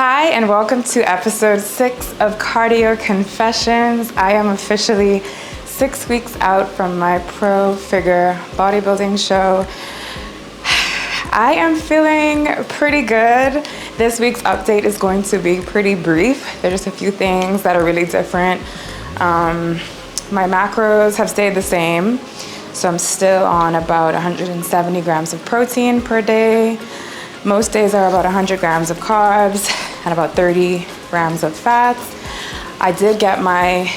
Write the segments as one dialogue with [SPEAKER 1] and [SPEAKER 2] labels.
[SPEAKER 1] Hi, and welcome to episode 6 of Cardio Confessions. I am officially 6 weeks out from my pro figure bodybuilding show. I am feeling pretty good. This week's update is going to be pretty brief. There's just a few things that are really different. My macros have stayed the same, so I'm still on about 170 grams of protein per day. Most days are about 100 grams of carbs and about 30 grams of fats. I did get my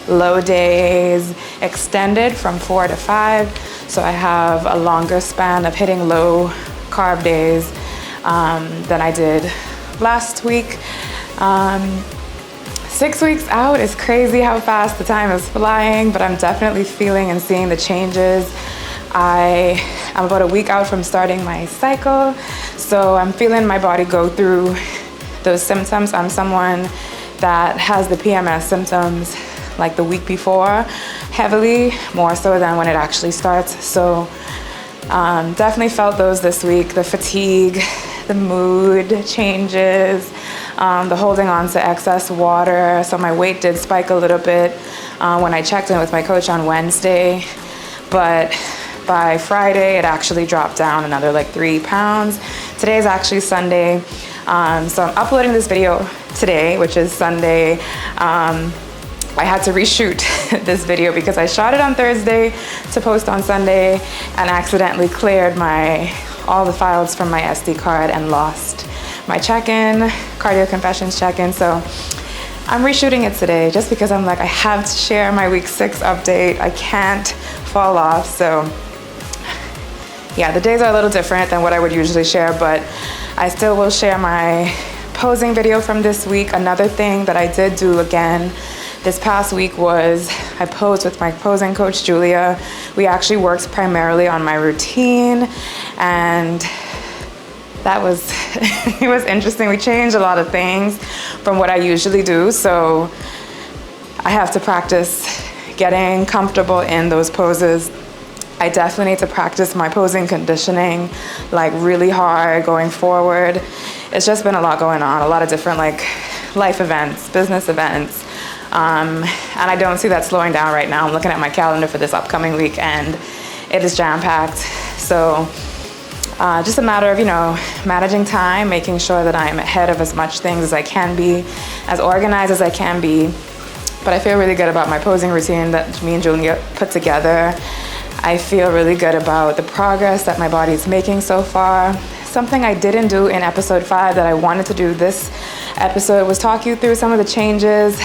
[SPEAKER 1] low days extended from 4 to 5, so I have a longer span of hitting low carb days than I did last week. 6 weeks out is crazy how fast the time is flying, but I'm definitely feeling and seeing the changes. I'm about a week out from starting my cycle, so I'm feeling my body go through those symptoms. I'm someone that has the PMS symptoms like the week before, heavily, more so than when it actually starts. So definitely felt those this week, the fatigue, the mood changes, the holding on to excess water. So my weight did spike a little bit when I checked in with my coach on Wednesday, but by Friday, it actually dropped down another like 3 pounds. Today is actually Sunday, so I'm uploading this video today, which is Sunday. I had to reshoot this video because I shot it on Thursday to post on Sunday and accidentally cleared all the files from my SD card and lost my check-in, Cardio Confessions check-in. So I'm reshooting it today just because I'm like, I have to share my week 6 update. I can't fall off. So yeah, the days are a little different than what I would usually share, but I still will share my posing video from this week. Another thing that I did do again this past week was I posed with my posing coach, Julia. We actually worked primarily on my routine, and that was, it was interesting. We changed a lot of things from what I usually do, so I have to practice getting comfortable in those poses. I definitely need to practice my posing conditioning like really hard going forward. It's just been a lot going on, a lot of different like life events, business events. And I don't see that slowing down right now. I'm looking at my calendar for this upcoming week and it is jam-packed. So just a matter of, managing time, making sure that I'm ahead of as much things as I can be, as organized as I can be. But I feel really good about my posing routine that me and Julia put together. I feel really good about the progress that my body is making so far. Something I didn't do in episode 5 that I wanted to do this episode was talk you through some of the changes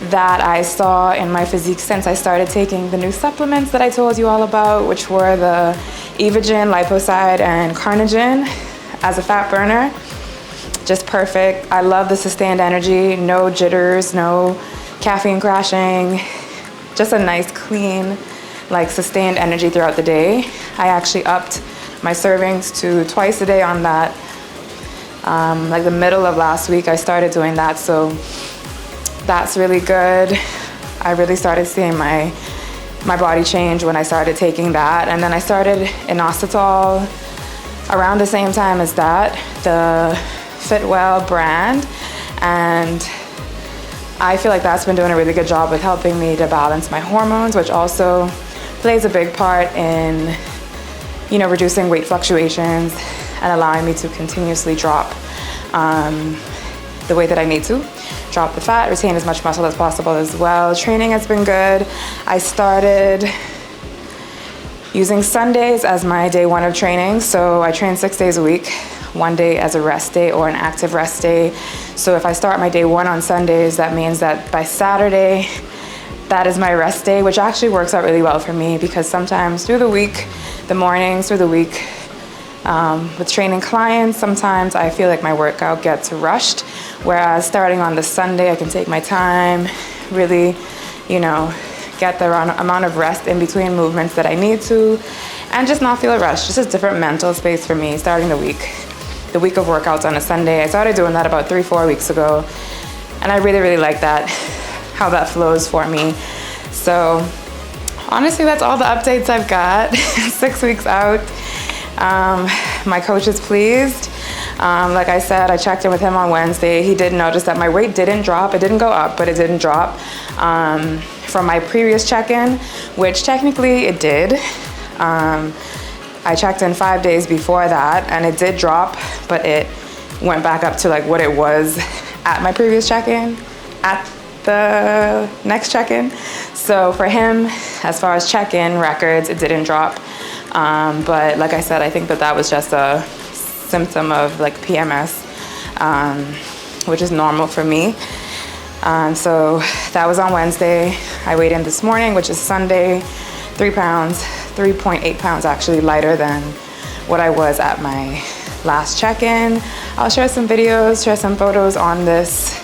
[SPEAKER 1] that I saw in my physique since I started taking the new supplements that I told you all about, which were the Evogen, Liposide, and Carnitine as a fat burner. Just perfect. I love the sustained energy, no jitters, no caffeine crashing, just a nice, clean, like sustained energy throughout the day. I actually upped my servings to twice a day on that. Like the middle of last week, I started doing that, so that's really good. I really started seeing my body change when I started taking that. And then I started inositol around the same time as that, the Fitwell brand. And I feel like that's been doing a really good job with helping me to balance my hormones, which also plays a big part in, reducing weight fluctuations and allowing me to continuously drop the weight that I need to. Drop the fat, retain as much muscle as possible as well. Training has been good. I started using Sundays as my day 1 of training. So I train 6 days a week, 1 day as a rest day or an active rest day. So if I start my day 1 on Sundays, that means that by Saturday, that is my rest day, which actually works out really well for me because sometimes through the week, the mornings through the week, with training clients, sometimes I feel like my workout gets rushed, whereas starting on the Sunday, I can take my time, really, get the amount of rest in between movements that I need to, and just not feel a rush. Just a different mental space for me starting the week of workouts on a Sunday. I started doing that about 3-4 weeks ago, and I really, really like that, how that flows for me. So honestly, that's all the updates I've got. 6 weeks out. My coach is pleased. Like I said, I checked in with him on Wednesday. He did notice that my weight didn't drop. It didn't go up, but it didn't drop from my previous check-in, which technically it did. I checked in 5 days before that, and it did drop, but it went back up to like what it was at my previous check-in, at the next check-in. So for him, as far as check-in records, it didn't drop. But like I said, I think that that was just a symptom of like PMS, which is normal for me. So that was on Wednesday. I weighed in this morning, which is Sunday, 3 pounds, 3.8 pounds actually lighter than what I was at my last check-in. I'll share some videos, share some photos on this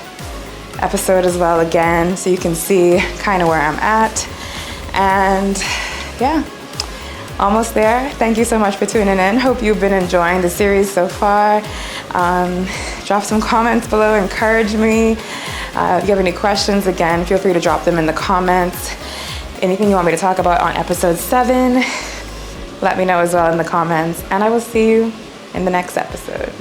[SPEAKER 1] episode as well again, so you can see kind of where I'm at. And yeah, almost there. Thank you so much for tuning in. Hope you've been enjoying the series so far. Drop some comments below, encourage me. If you have any questions, again, feel free to drop them in the comments. Anything you want me to talk about on episode 7, let me know as well in the comments, and I will see you in the next episode.